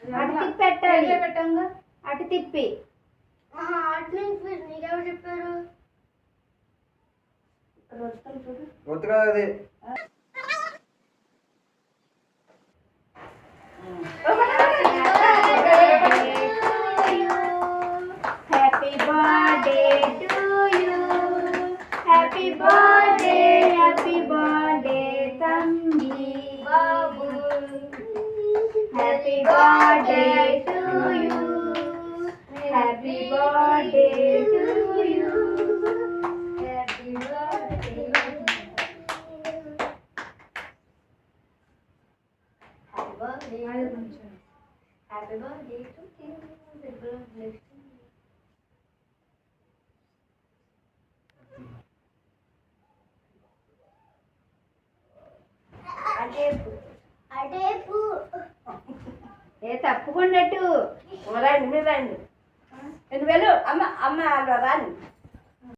అటు తిప్పి పెట్టాలి పెట్టంగా అటు తిప్పి అటు నుంచి నీకెవరు చెప్పారు అది happy birthday to you happy birthday తంబి బాబు happy birthday to you happy birthday to you happy birthday happy birthday to you అటేపు అటేపు ఏ తప్పుకున్నట్టు రండి మీరు రండి 2,000 అమ్మ అమ్మ రాని